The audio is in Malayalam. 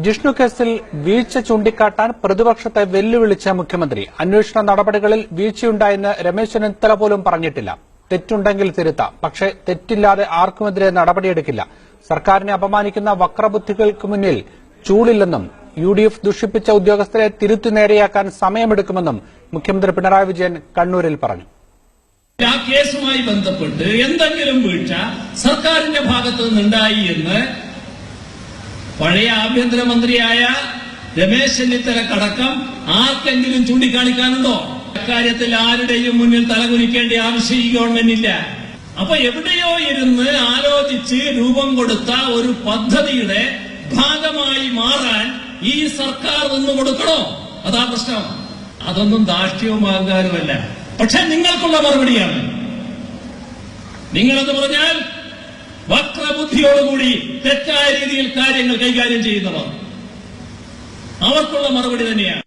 ജിഷ്ണു കേസിൽ വീഴ്ച ചൂണ്ടിക്കാട്ടാൻ പ്രതിപക്ഷത്തെ വെല്ലുവിളിച്ച മുഖ്യമന്ത്രി അന്വേഷണ നടപടികളിൽ വീഴ്ചയുണ്ടായെന്ന് രമേശ് ചെന്നിത്തല പോലും പറഞ്ഞിട്ടില്ല. തെറ്റുണ്ടെങ്കിൽ തിരുത്താം, പക്ഷേ തെറ്റില്ലാതെ ആർക്കുമെതിരെ നടപടിയെടുക്കില്ല. സർക്കാരിനെ അപമാനിക്കുന്ന വക്രബുദ്ധികൾക്ക് മുന്നിൽ ചൂടില്ലെന്നും UDF ദുഷിപ്പിച്ച ഉദ്യോഗസ്ഥരെ തിരുത്തി നേരെയാക്കാൻ സമയമെടുക്കുമെന്നും മുഖ്യമന്ത്രി പിണറായി വിജയൻ കണ്ണൂരിൽ പറഞ്ഞു. ആ കേസുമായി ബന്ധപ്പെട്ട് എന്തെങ്കിലും വീഴ്ച സർക്കാരിന്റെ ഭാഗത്തു നിന്നുണ്ടായി എന്ന് പഴയ ആഭ്യന്തരമന്ത്രിയായ രമേശ് ചെന്നിത്തലക്കടക്കം ആർക്കെങ്കിലും ചൂണ്ടിക്കാണിക്കാനുണ്ടോ? അക്കാര്യത്തിൽ ആരുടെയും മുന്നിൽ തലകുനിക്കേണ്ട ആവശ്യം ഈ ഗവൺമെന്റില്ല. അപ്പൊ എവിടെയോ ഇരുന്ന് ആലോചിച്ച് രൂപം കൊടുത്ത ഒരു പദ്ധതിയുടെ ഭാഗമായി മാറാൻ ഈ സർക്കാർ നിന്ന് കൊടുക്കണോ? അതാ പ്രശ്നം. അതൊന്നും ധാർഷ്ട്യവും അഹങ്കാരവുമല്ല. പക്ഷെ നിങ്ങൾക്കുള്ള മറുപടിയാണ്. നിങ്ങളെന്ന് പറഞ്ഞാൽ വക്രബുദ്ധിയോടുകൂടി തെറ്റായ രീതിയിൽ കാര്യങ്ങൾ കൈകാര്യം ചെയ്യുന്നവർ. അവർക്കുള്ള മറുപടി തന്നെയാണ്.